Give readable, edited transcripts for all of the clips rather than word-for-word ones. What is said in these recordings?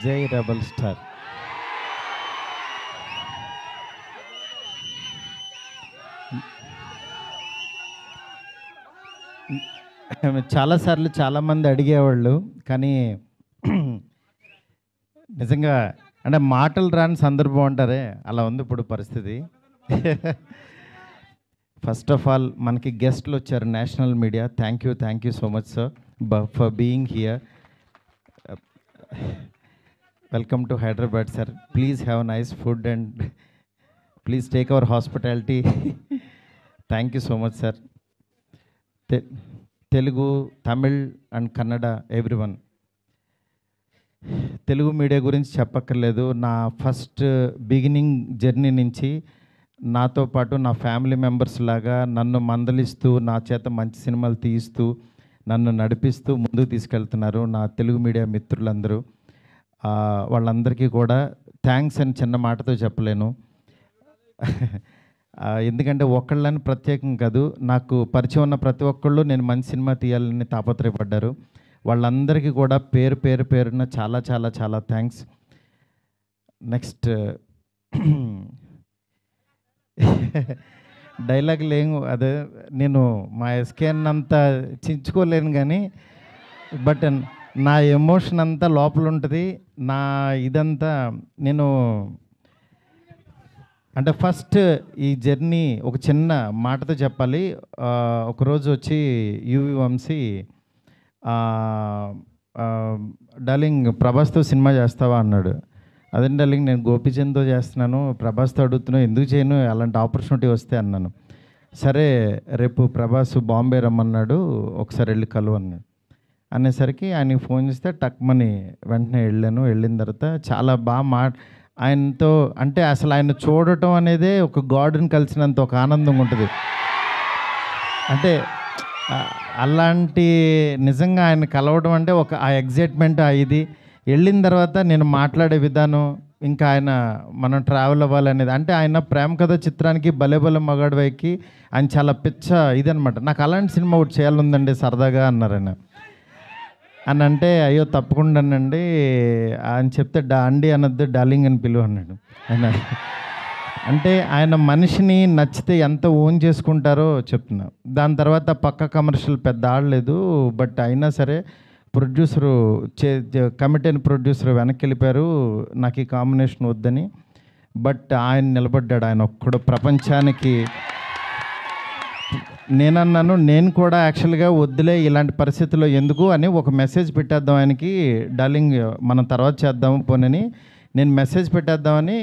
జై rebel star. చాలాసార్లు చాలామంది అడిగేవాళ్ళు, కానీ నిజంగా అంటే మాటలు రాని సందర్భం అంటారే, అలా ఉంది ఇప్పుడు పరిస్థితి. ఫస్ట్ ఆఫ్ ఆల్ మనకి గెస్ట్లు వచ్చారు, national media. Thank you so much sir for being here. Welcome to Hyderabad sir. Please have nice food and please take our hospitality. Thank you so much sir. Telugu, Tamil and Kannada everyone. Telugu media గురించి చెప్పక్కర్లేదు. నా first beginning journey నుంచి నాతో పాటు నా family members లాగా నన్ను మందలిస్తూ, నా చేత మంచి సినిమాలు తీయిస్తూ, నన్ను నడిపిస్తూ ముందుకు తీసుకెళ్తున్నారు నా తెలుగు మీడియా మిత్రులందరూ. వాళ్ళందరికీ కూడా థ్యాంక్స్ అని చిన్న మాటతో చెప్పలేను. ఎందుకంటే ఒకళ్ళని ప్రత్యేకం కాదు, నాకు పరిచయం ఉన్న ప్రతి ఒక్కళ్ళు నేను మంచి సినిమా తీయాలని తాపత్రయపడ్డారు. వాళ్ళందరికీ కూడా పేరున చాలా చాలా చాలా థ్యాంక్స్. నెక్స్ట్ డైలాగ్ లేవు, అదే నేను మా ఎస్కేన్ అంతా చించుకోలేను, కానీ బట్ నా ఎమోషన్ అంతా లోపల ఉంటుంది. నా ఇదంతా నేను అంటే ఫస్ట్ ఈ జర్నీ ఒక చిన్న మాటతో చెప్పాలి. ఒకరోజు వచ్చి యువి వంశీ, డార్లింగ్ ప్రభాస్తో సినిమా చేస్తావా అన్నాడు. అదే డార్లింగ్ నేను గోపీచంద్తో చేస్తున్నాను, ప్రభాస్తో అడుగుతున్నావు, ఎందుకు చేయను, అలాంటి ఆపర్చునిటీ వస్తే అన్నాను. సరే రేపు ప్రభాస్ బాంబే రమ్మన్నాడు, ఒకసారి వెళ్ళి కలువు అన్నాడు. అనేసరికి ఆయనకి ఫోన్ చేస్తే టక్మని వెంటనే వెళ్ళాను. వెళ్ళిన తర్వాత చాలా బాగా ఆయనతో అంటే అసలు ఆయన చూడటం అనేదే ఒక గాడ్ని కలిసినంత ఒక ఆనందంగా ఉంటుంది. అంటే అలాంటి నిజంగా ఆయన కలవడం అంటే ఒక ఆ ఎగ్జైట్మెంట్ ఇది. వెళ్ళిన తర్వాత నేను మాట్లాడే విధానం, ఇంకా ఆయన మనం ట్రావెల్ అవ్వాలనేది, అంటే ఆయన ప్రేమ కథ చిత్రానికి భలే భలే మగాడివైకి ఆయన చాలా పిచ్చ ఇదనమాట. నాకు అలాంటి సినిమా ఒకటి చేయాలందండి సరదాగా అన్నారు ఆయన. అని అంటే అయ్యో తప్పకుండానండి అని చెప్తే అండి అనొద్దు, డార్లింగ్ అని పిలువ అన్నాడు ఆయన. అంటే ఆయన మనిషిని నచ్చితే ఎంత ఓన్ చేసుకుంటారో చెప్తున్నా. దాని తర్వాత పక్క కమర్షియల్ పెద్ద ఆడలేదు, బట్ అయినా సరే ప్రొడ్యూసరు కమిటీ అయిన ప్రొడ్యూసర్ వెనక్కి వెళ్ళిపోయారు నాకు ఈ కాంబినేషన్ వద్దని. బట్ ఆయన నిలబడ్డాడు, ఆయన ఒక్కడు ప్రపంచానికి. నేనన్నాను నేను కూడా యాక్చువల్గా వద్దులే ఇలాంటి పరిస్థితుల్లో ఎందుకు అని ఒక మెసేజ్ పెట్టేద్దాం ఆయనకి, డార్లింగ్ మనం తర్వాత చేద్దాము పోనని నేను మెసేజ్ పెట్టేద్దామని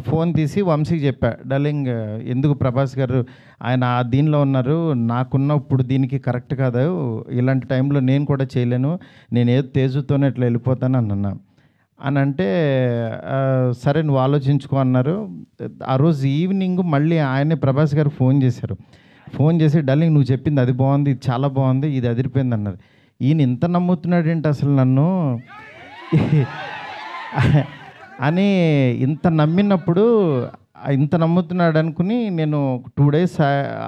ఫోన్ తీసి వంశీకి చెప్పా, డార్లింగ్ ఎందుకు ప్రభాస్ గారు ఆయన దీనిలో ఉన్నారు, నాకున్న ఇప్పుడు దీనికి కరెక్ట్ కాదు, ఇలాంటి టైంలో నేను కూడా చేయలేను, నేను ఏదో తేజుతోనే ఇట్లా వెళ్ళిపోతాను అన్నా. అని అంటే సరే నువ్వు ఆలోచించుకో అన్నారు. ఆ రోజు ఈవినింగ్ మళ్ళీ ఆయనే ప్రభాస్ గారు ఫోన్ చేశారు. ఫోన్ చేసి డార్లింగ్ నువ్వు చెప్పింది అది బాగుంది, ఇది చాలా బాగుంది, ఇది అదిరిపోయింది అన్నారు. ఈయన ఇంత నమ్ముతున్నాడు ఏంటి అసలు నన్ను అని ఇంత నమ్మినప్పుడు, ఇంత నమ్ముతున్నాడు అనుకుని నేను 2 days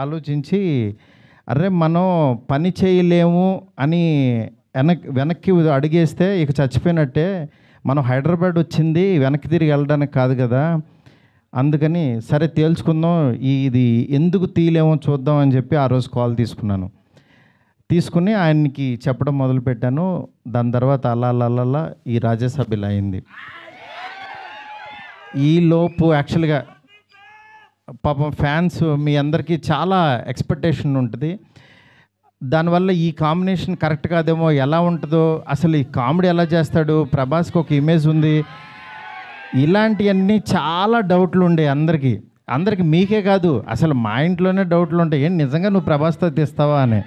ఆలోచించి, అరే మనం పని చేయలేము అని వెనక్కి అడిగేస్తే ఇక చచ్చిపోయినట్టే, మనం హైదరాబాద్ వచ్చింది వెనక్కి తిరిగి వెళ్ళడానికి కాదు కదా, అందుకని సరే తేల్చుకుందాం, ఇది ఎందుకు తీయలేమో చూద్దాం అని చెప్పి ఆ రోజు కాల్ తీసుకుని ఆయనకి చెప్పడం మొదలుపెట్టాను. దాని తర్వాత అలా ఈ రాజ్యసభ ఇలా అయింది. ఈలోపు యాక్చువల్గా పాపం ఫ్యాన్స్ మీ అందరికీ చాలా ఎక్స్పెక్టేషన్ ఉంటుంది. దానివల్ల ఈ కాంబినేషన్ కరెక్ట్ కాదేమో, ఎలా ఉంటుందో, అసలు ఈ కామెడీ ఎలా చేస్తాడు, ప్రభాస్కి ఒక ఇమేజ్ ఉంది, ఇలాంటివన్నీ చాలా డౌట్లు ఉండే అందరికీ మీకే కాదు అసలు మా ఇంట్లోనే డౌట్లు ఉంటాయి, ఏం నిజంగా నువ్వు ప్రభాస్తో తీస్తావా అని.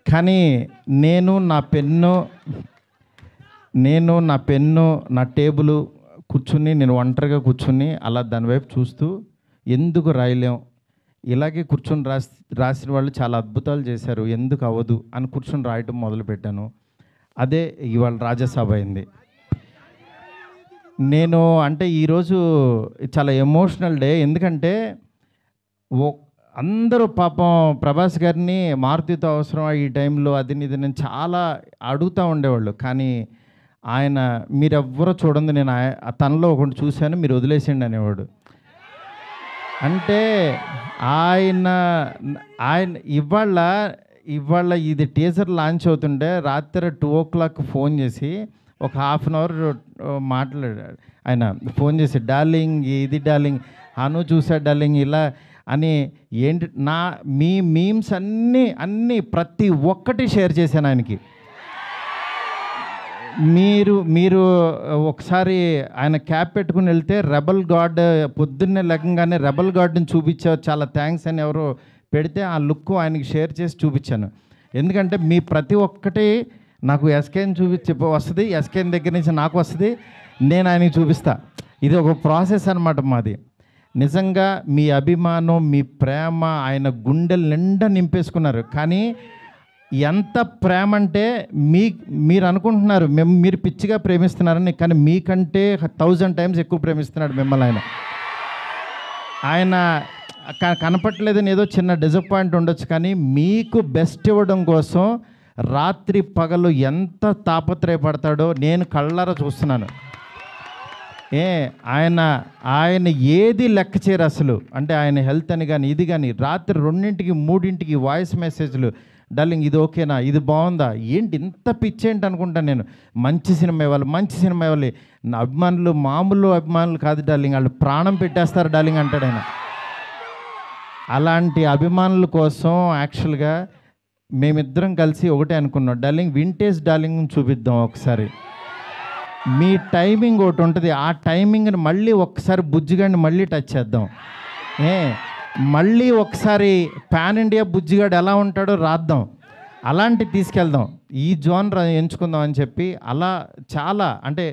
కానీ నేను నా పెన్ను నా టేబుల్ కూర్చుని, నేను ఒంటరిగా కూర్చుని అలా దాని వైపు చూస్తూ ఎందుకు రాయలేం, ఇలాగే కూర్చొని రాసిన వాళ్ళు చాలా అద్భుతాలు చేశారు, ఎందుకు అవ్వదు అని కూర్చొని రాయటం మొదలుపెట్టాను. అదే ఇవాళ రాజ్యసభ అయింది. నేను అంటే ఈరోజు చాలా ఎమోషనల్ డే, ఎందుకంటే అందరూ పాపం ప్రభాస్ గారిని మారుతితో అవసరం ఈ టైంలో అది ఇది నేను చాలా అడుగుతూ ఉండేవాళ్ళు, కానీ ఆయన మీరెవ్వరూ చూడండి, నేను తనలో ఒకటి చూశాను, మీరు వదిలేసేయండి అనేవాడు. అంటే ఆయన ఆయన ఇవాళ ఇది టీజర్ లాంచ్ అవుతుంటే రాత్రి 2 o'clock ఫోన్ చేసి ఒక హాఫ్ అన్ అవర్ మాట్లాడాడు. ఆయన ఫోన్ చేసి, డార్లింగ్ ఇది డార్లింగ్, అను చూసా డార్లింగ్ ఇలా అని, ఏంటి మీ మీమ్స్ అన్నీ ప్రతి ఒక్కటి షేర్ చేశాను ఆయనకి. మీరు ఒకసారి ఆయన క్యాప్ పెట్టుకుని వెళ్తే రెబల్ గాడ్ పొద్దున్నే లెక్కగానే రెబల్ గాడ్ని చూపించావు, చాలా థ్యాంక్స్ అని ఎవరో పెడితే ఆ లుక్ ఆయనకి షేర్ చేసి చూపించాను. ఎందుకంటే మీ ప్రతి ఒక్కటి నాకు ఎస్కేని చూపించి వస్తుంది, ఎస్కేని దగ్గర నుంచి నాకు వస్తుంది, నేను ఆయనకి చూపిస్తా. ఇది ఒక ప్రాసెస్ అన్నమాట మాది. నిజంగా మీ అభిమానం, మీ ప్రేమ ఆయన గుండెల నిండా నింపేసుకున్నారు. కానీ ఎంత ప్రేమ అంటే మీరు అనుకుంటున్నారు మీరు పిచ్చిగా ప్రేమిస్తున్నారని, కానీ మీకంటే 1000 times ఎక్కువ ప్రేమిస్తున్నాడు మిమ్మల్ని. ఆయన కనపట్లేదని ఏదో చిన్న డిసప్పాయింట్ ఉండొచ్చు, కానీ మీకు బెస్ట్ ఇవ్వడం కోసం రాత్రి పగలు ఎంత తాపత్రయపడతాడో నేను కళ్ళారా చూస్తున్నాను. ఆయన ఏది లెక్క చేయరు అసలు. అంటే ఆయన హెల్త్ అని కానీ ఇది కానీ రాత్రి 2 3 వాయిస్ మెసేజ్లు, డార్లింగ్ ఇది ఓకేనా, ఇది బాగుందా, ఏంటి ఇంత పిచ్చి ఏంటి అనుకుంటాను నేను. మంచి సినిమా ఇవ్వాలి. నా అభిమానులు మామూలు అభిమానులు కాదు డార్లింగ్, వాళ్ళు ప్రాణం పెట్టేస్తారు డార్లింగ్ అంటాడు ఆయన. అలాంటి అభిమానుల కోసం యాక్చువల్గా మేమిద్దరం కలిసి ఒకటే అనుకున్నాం, డార్లింగ్ వింటేజ్ డార్లింగ్ చూపిద్దాం ఒకసారి. మీ టైమింగ్ ఒకటి ఉంటుంది, ఆ టైమింగ్ని మళ్ళీ ఒకసారి బుజ్జిగాడిని మళ్ళీ టచ్ చేద్దాం. మళ్ళీ ఒకసారి పాన్ ఇండియా బుజ్జిగాడు ఎలా ఉంటాడో రాద్దాం, అలాంటి తీసుకెళ్దాం, ఈ జోనర్ ఎంచుకుందాం అని చెప్పి. అలా చాలా అంటే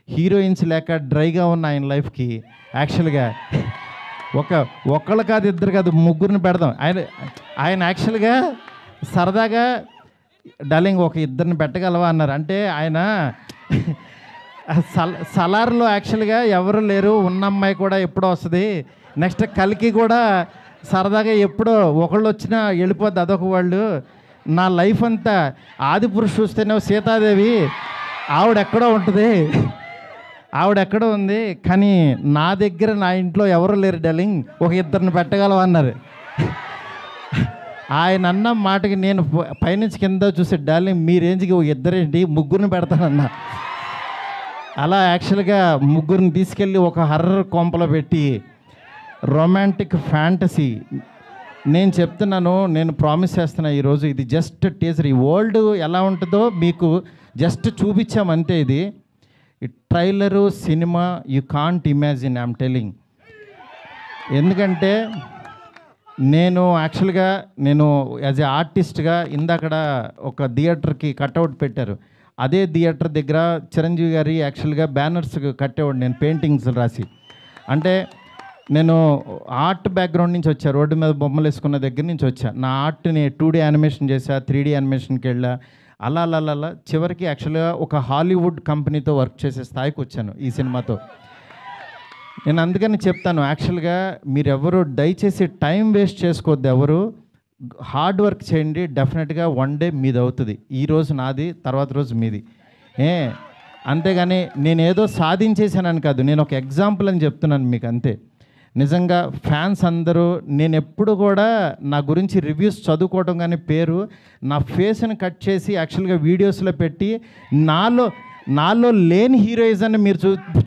హీరోయిన్స్ లేక డ్రైగా ఉన్న ఆయన లైఫ్కి యాక్చువల్గా ఒకళ్ళు కాదు, ఇద్దరు కాదు, 3 పెడదాం. ఆయన యాక్చువల్గా సరదాగా డార్లింగ్ ఒక 2 పెట్టగలవా అన్నారు. అంటే ఆయన సలార్లో యాక్చువల్గా ఎవరు లేరు, ఉన్న అమ్మాయి కూడా ఎప్పుడో వస్తుంది, నెక్స్ట్ కలికి కూడా సరదాగా ఎప్పుడో ఒకళ్ళు వచ్చినా వెళ్ళిపోద్ది, అదొక వాళ్ళు. నా లైఫ్ అంతా ఆదిపురుషు చూస్తేనే సీతాదేవి ఆవిడెక్కడో ఉంటుంది, ఆవిడెక్కడో ఉంది, కానీ నా దగ్గర నా ఇంట్లో ఎవరు లేరు డార్లింగ్, ఒక 2 పెట్టగలవా అన్నారు. ఆయన అన్న మాటకి నేను పైనుంచి కింద చూసే, డార్లింగ్ మీ రేంజ్కి ఒక 2 3 పెడతానన్నా. అలా యాక్చువల్గా 3 తీసుకెళ్ళి ఒక హర్రర్ కొంపలో పెట్టి రొమాంటిక్ ఫ్యాంటసీ. నేను చెప్తున్నాను, నేను ప్రామిస్ చేస్తున్నా, ఈరోజు ఇది జస్ట్ టీజర్. ఈ వరల్డ్ ఎలా ఉంటుందో మీకు జస్ట్ చూపించామంతే. ఇది trailer cinema you can't imagine, I'm telling. ఎందుకంటే నేను యాక్చువల్గా యాజ్ ఏ ఆర్టిస్ట్గా ఇందాకడ ఒక థియేటర్కి కట్అవుట్ పెట్టారు, అదే థియేటర్ దగ్గర చిరంజీవి గారి యాక్చువల్గా బ్యానర్స్ కట్టేవాడు నేను, పెయింటింగ్స్ రాసి. అంటే నేను ఆర్ట్ బ్యాక్గ్రౌండ్ నుంచి వచ్చా, రోడ్డు మీద బొమ్మలు వేసుకున్న దగ్గర నుంచి వచ్చా. నా ఆర్ట్ని 2D యానిమేషన్ చేశా, 3D యానిమేషన్కి వెళ్ళా, అలా చివరికి యాక్చువల్గా ఒక హాలీవుడ్ కంపెనీతో వర్క్ చేసే స్థాయికి వచ్చాను ఈ సినిమాతో. నేను అందుకని చెప్తాను, యాక్చువల్గా మీరెవరు దయచేసి టైం వేస్ట్ చేసుకోవద్దు, ఎవరు హార్డ్ వర్క్ చేయండి, డెఫినెట్గా వన్ డే మీది అవుతుంది. ఈరోజు నాది, తర్వాత రోజు మీది. అంతేగాని నేనేదో సాధించేసానని కాదు, నేను ఒక ఎగ్జాంపుల్ అని చెప్తున్నాను మీకు అంతే. నిజంగా ఫ్యాన్స్ అందరూ, నేను ఎప్పుడు కూడా నా గురించి రివ్యూస్ చదువుకోవడం కానీ పేరు, నా ఫేస్ని కట్ చేసి యాక్చువల్గా వీడియోస్లో పెట్టి నాలో లేని హీరోయిజాన్ని మీరు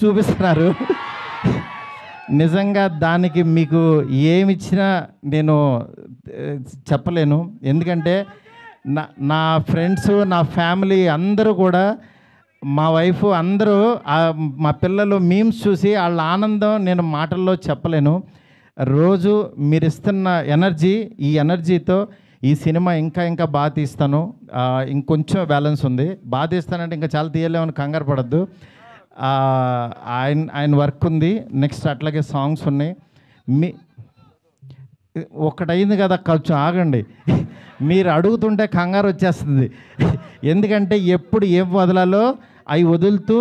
చూపిస్తున్నారు. నిజంగా దానికి మీకు ఏమిచ్చినా నేను చెప్పలేను. ఎందుకంటే నా ఫ్రెండ్స్, నా ఫ్యామిలీ అందరూ కూడా, మా వైఫ్ అందరూ, మా పిల్లలు మీమ్స్ చూసి వాళ్ళ ఆనందం నేను మాటల్లో చెప్పలేను. రోజు మీరు ఇస్తున్న ఎనర్జీ, ఈ ఎనర్జీతో ఈ సినిమా ఇంకా బాగా తీస్తాను. ఇంకొంచెం బ్యాలెన్స్ ఉంది, బాగా తీస్తానంటే ఇంకా చాలా తీయలేమని కంగారు పడద్దు. ఆయన వర్క్ ఉంది, నెక్స్ట్ అట్లాగే సాంగ్స్ ఉన్నాయి. ఒకటైంది కదా, కొంచెం ఆగండి. మీరు అడుగుతుంటే కంగారు వచ్చేస్తుంది. ఎందుకంటే ఎప్పుడు ఏం వదలాలో అవి వదులుతూ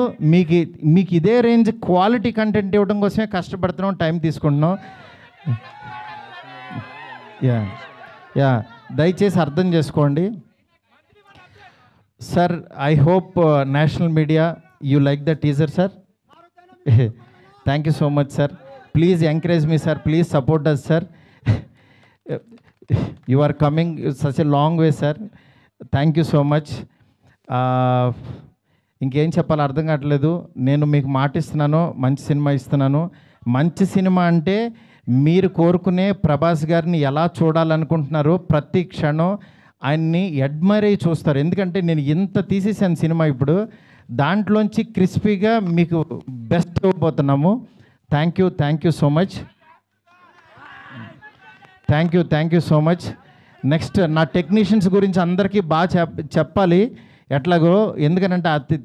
మీకు ఇదే రేంజ్ క్వాలిటీ కంటెంట్ ఇవ్వడం కోసమే కష్టపడుతున్నాం, టైం తీసుకుంటున్నాం. దయచేసి అర్థం చేసుకోండి sir. I hope national media you like the teaser sir? Thank you so much sir. Please encourage me sir, please support us sir. You are coming such a long way sir. Thank you so much. ఇంకేం చెప్పాలో అర్థం కావట్లేదు. నేను మీకు మాట ఇస్తున్నాను, మంచి cinema ఇస్తున్నాను. మంచి సినిమా అంటే మీరు కోరుకునే ప్రభాస్ గారిని ఎలా చూడాలనుకుంటున్నారో ప్రతి క్షణం ఆయన్ని అడ్మైర్ అయ్యి చూస్తారు. ఎందుకంటే నేను ఇంత తీసేసాను సినిమా, ఇప్పుడు దాంట్లోంచి క్రిస్పీగా మీకు బెస్ట్ ఇవ్వబోతున్నాము. Thank you so much. Thank you so much. Next నా టెక్నీషియన్స్ గురించి అందరికీ బాగా చెప్పాలి ఎట్లాగో, ఎందుకనంటే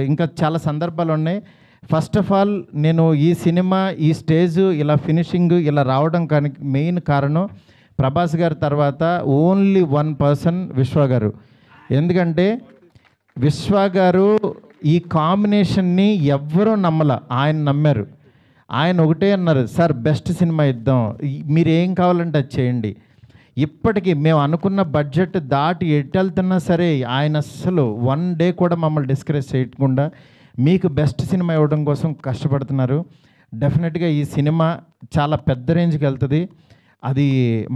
ఇంకా చాలా సందర్భాలు ఉన్నాయి. ఫస్ట్ ఆఫ్ ఆల్ నేను ఈ సినిమా ఈ స్టేజ్ ఇలా ఫినిషింగ్ ఇలా రావడం కానీ మెయిన్ కారణం ప్రభాస్ గారి తర్వాత ఓన్లీ వన్ పర్సన్, విశ్వ గారు. ఎందుకంటే విశ్వ గారు ఈ కాంబినేషన్ని ఎవ్వరూ నమ్మల, ఆయన నమ్మారు. ఆయన ఒకటే అన్నారు, సార్ బెస్ట్ సినిమా ఇద్దాం, మీరు ఏం కావాలంటే అది చేయండి. ఇప్పటికీ మేము అనుకున్న బడ్జెట్ దాటి ఎట్టెళ్తున్నా సరే ఆయన అస్సలు వన్ డే కూడా మమ్మల్ని డిస్కరేజ్ చేయకుండా మీకు బెస్ట్ సినిమా ఇవ్వడం కోసం కష్టపడుతున్నారు. డెఫినెట్గా ఈ సినిమా చాలా పెద్ద రేంజ్కి వెళ్తుంది. అది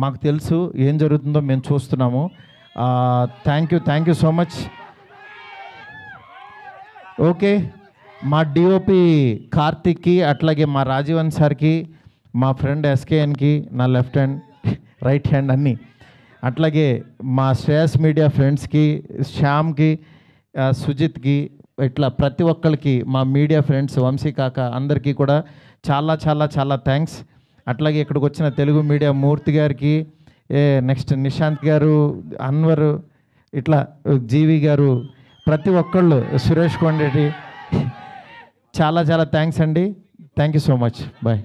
మాకు తెలుసు, ఏం జరుగుతుందో మేము చూస్తున్నాము. Thank you so much. Okay, మా డిఓపి కార్తిక్కి, అట్లాగే మా రాజీవన్ సార్కి, మా ఫ్రెండ్ ఎస్కేఎన్కి, నా లెఫ్ట్ హ్యాండ్ రైట్ హ్యాండ్ అన్నీ, అట్లాగే మా శ్రేయస్ మీడియా ఫ్రెండ్స్కి, శ్యామ్కి, సుజిత్కి, ఇట్లా ప్రతి ఒక్కరికి, మా మీడియా ఫ్రెండ్స్ వంశీ కాక అందరికీ కూడా చాలా చాలా చాలా థ్యాంక్స్. అట్లాగే ఇక్కడికి వచ్చిన తెలుగు మీడియా మూర్తి గారికి, నెక్స్ట్ నిశాంత్ గారు, అన్వర్, ఇట్లా జీవి గారు, ప్రతి ఒక్కళ్ళు, సురేష్ కొండరెడ్డి, చాలా చాలా థ్యాంక్స్ అండి. Thank you so much. Bye.